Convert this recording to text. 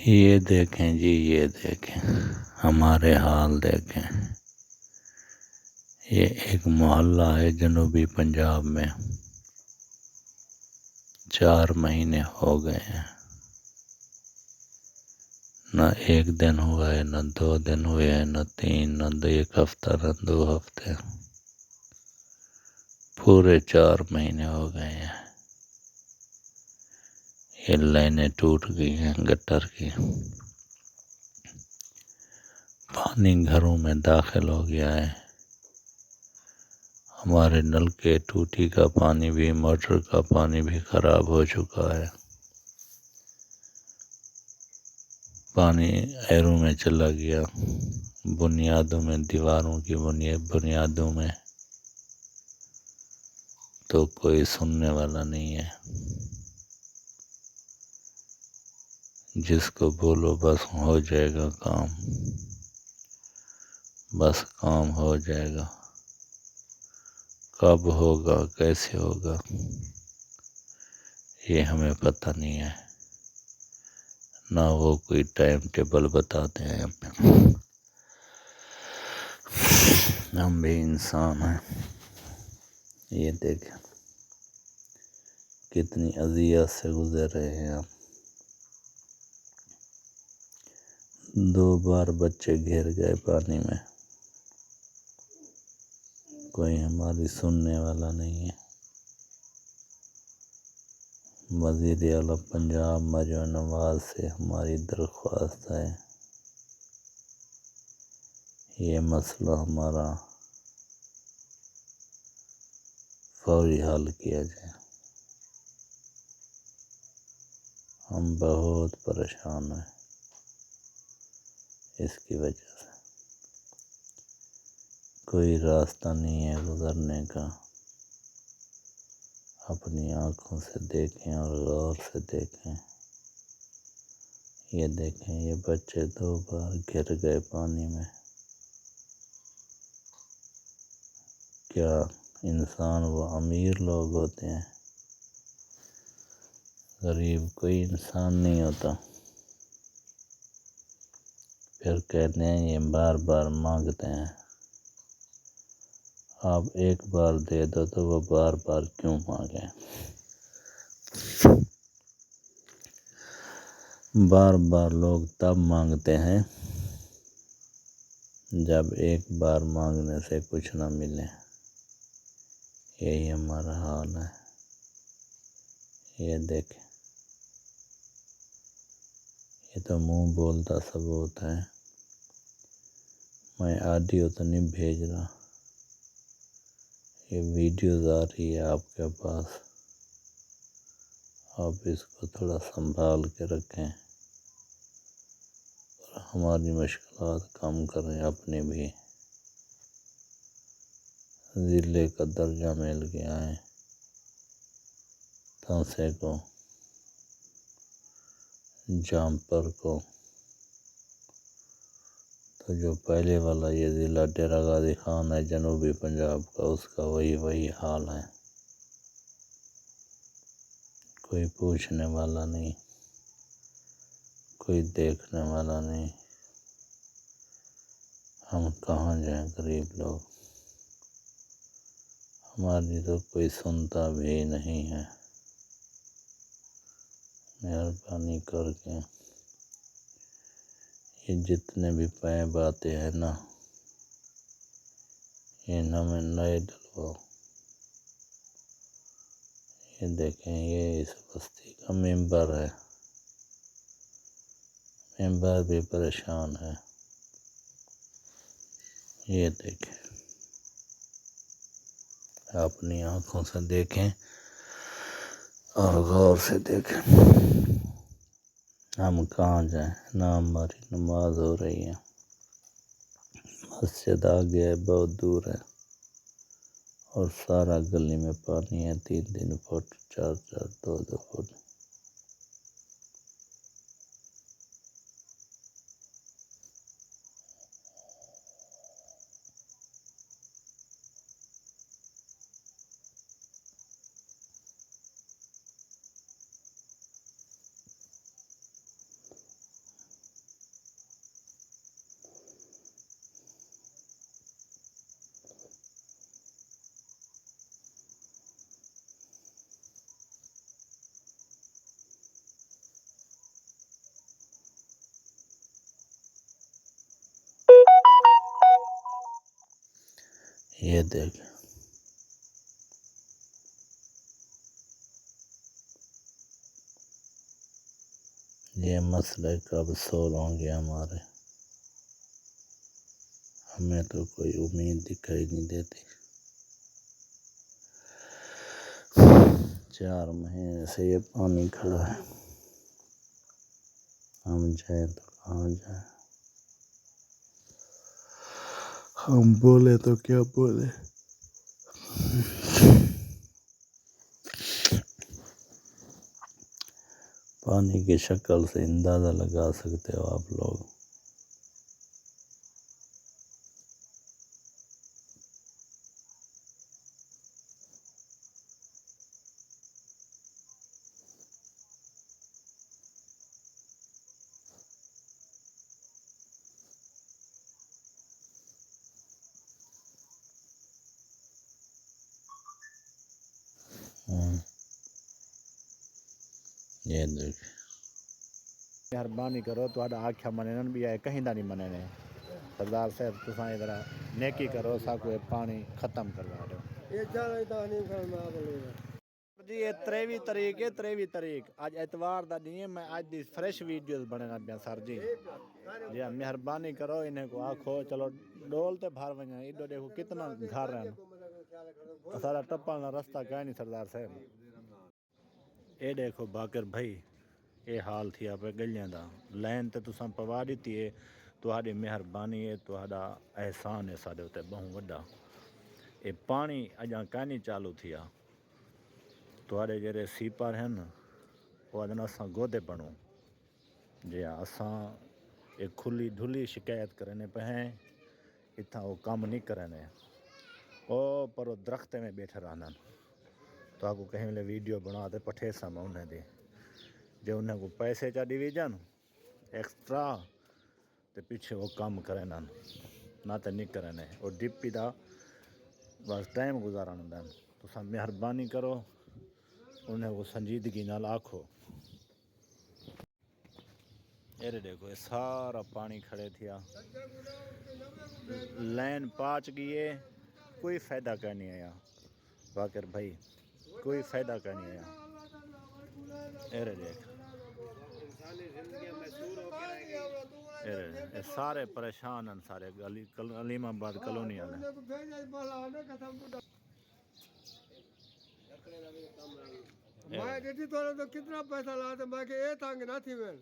یہ دیکھیں جی، یہ دیکھیں ہمارے حال دیکھیں۔ یہ ایک محلہ ہے جنوبی پنجاب میں، 4 مہینے ہو گئے ہیں، نہ 1 دن ہوا ہے، نہ 2 دن ہوئے ہیں، نہ 3، نہ 1 ہفتہ، نہ 2 ہفتے، پورے 4 مہینے ہو گئے ہیں۔ یہ لائنیں ٹوٹ گئی ہیں گٹر کی، پانی گھروں میں داخل ہو گیا ہے، ہمارے نل کے ٹوٹی کا پانی بھی، موٹر کا پانی بھی خراب ہو چکا ہے، پانی ایروں میں چلا گیا، بنیادوں میں، دیواروں کی بنیادوں میں، تو کوئی سننے والا نہیں ہے۔ جس کو بولو بس ہو جائے گا کام، بس کام ہو جائے گا، کب ہوگا، کیسے ہوگا، یہ ہمیں پتہ نہیں ہے، نہ وہ کوئی ٹائم ٹیبل بتاتے ہیں ہمیں۔ ہم بھی انسان ہیں۔ یہ دیکھیں کتنی اذیت سے گزر رہے ہیں ہم۔ 2 بار بچے گر گئے پانی میں، کوئی ہماری سننے والا نہیں ہے۔ وزیر اعلیٰ پنجاب مریم نواز سے ہماری درخواست ہے، یہ مسئلہ ہمارا فوری حل کیا جائے۔ ہم بہت پریشان ہیں اس کی وجہ سے، کوئی راستہ نہیں ہے گزرنے کا۔ اپنی آنکھوں سے دیکھیں اور غور سے دیکھیں۔ یہ دیکھیں یہ بچے 2 بار گر گئے پانی میں۔ کیا انسان وہ امیر لوگ ہوتے ہیں؟ غریب کوئی انسان نہیں ہوتا۔ پھر کہتے ہیں یہ بار بار مانگتے ہیں۔ آپ 1 بار دے دو تو وہ بار بار کیوں مانگیں؟ بار بار لوگ تب مانگتے ہیں جب 1 بار مانگنے سے کچھ نہ ملے۔ یہی ہمارا حال ہے۔ یہ دیکھیں، یہ تو منہ بولتا ثبوت ہے۔ میں آڈیو تو نہیں بھیج رہا، یہ ویڈیوز آ رہی ہے آپ کے پاس، آپ اس کو تھوڑا سنبھال کے رکھیں اور ہماری مشکلات کم کریں۔ اپنے بھی ضلع کا درجہ مل گیا ہے تھانسے کو، جامپر کو، تو جو پہلے والا یہ ضلع ڈیرہ غازی خان ہے جنوبی پنجاب کا، اس کا وہی حال ہے۔ کوئی پوچھنے والا نہیں، کوئی دیکھنے والا نہیں۔ ہم کہاں جائیں غریب لوگ؟ ہماری تو کوئی سنتا بھی نہیں ہے۔ مہربانی کر کے یہ جتنے بھی پیپ آتے ہیں نا، یہ ہمیں نئے ڈلواؤ۔ یہ دیکھیں یہ اس بستی کا ممبر ہے، ممبر بھی پریشان ہے۔ یہ دیکھیں، اپنی آنکھوں سے دیکھیں اور غور سے دیکھیں۔ ہم کہاں جائیں؟ نہ ہماری نماز ہو رہی ہے، مسجد آگے ہے، بہت دور ہے، اور سارا گلی میں پانی ہے، 3 فٹ، 4 4، 2 فٹ۔ یہ دیکھ یہ مسئلہ کب سول ہوں گے ہمارے، ہمیں تو کوئی امید دکھائی نہیں دیتی۔ 4 مہینے سے یہ پانی کھڑا ہے، ہم جائیں تو کہاں جائیں، ہم بولے تو کیا بولے۔ پانی کی شکل سے اندازہ لگا سکتے ہو آپ لوگ۔ یہ دیکھ مہربانی کرو تو آکھیا منن بھی آئے کہیں دا نہیں مننے۔ سردار صاحب تساں ادھر نیکی کرو ساکو یہ پانی ختم کروا دو۔ جی یہ 23 تاریخ ہے، 23 تاریخ آج اتوار دا دن ہے، میں آج دی فریش ویڈیوز بنانا پیا سر جی۔ جی مہربانی کرو انہیں کو آکھو چلو ڈول تے بھر ونجا، ایڈو دیکھو کتنا گھر ہیں، سارا ٹپا نہ رستہ کہیں نہیں سردار صاحب۔ اے دیکھو باقر بھائی یہ حال تھی آپ گلیاں دا، لین تے تساں پوا دیتی ہے، تہاڈی مہربانی ہے، تہاڈا احسان ہے ساڈے تے بہت وڈا۔ یہ پانی اجاں کہیں چالو تھیا، تہاڈے جڑے سیپر ہیں وہ آدھن اساں گودے بنو، جی ہاں اساں ایک کھلی دھلی شکایت کرنے پہ ہیں، اتھاں وہ کام نہیں کرنے، او پر وہ درخت میں بیٹھے رہنا، تو آپ کو کہیں لے ویڈیو بنا دے پٹھے ساں انہیں دے، جو انہیں کو پیسے چا دی جان ایکسٹرا تے پیچھے وہ کام کریں نہ تے نہیں کرنے، اور ڈپی دا بس ٹائم گزارن دین، تو سا مہربانی کرو انہیں وہ سنجیدگی نال آکھو۔ یہ دیکھو یہ سارا پانی کھڑے تھیا، لین پاچ گئے، کوئی فائدہ کا نہیں آیا باقر بھائی، کوئی فائدہ کا نہیں آیا۔ یہ دیکھ یہ سارے پریشان ہیں، سارے علیم آباد کالونی والے۔ میں دیتی تو کتنا پیسہ لاتے، میں کہ یہ تانگ نہ تھی میں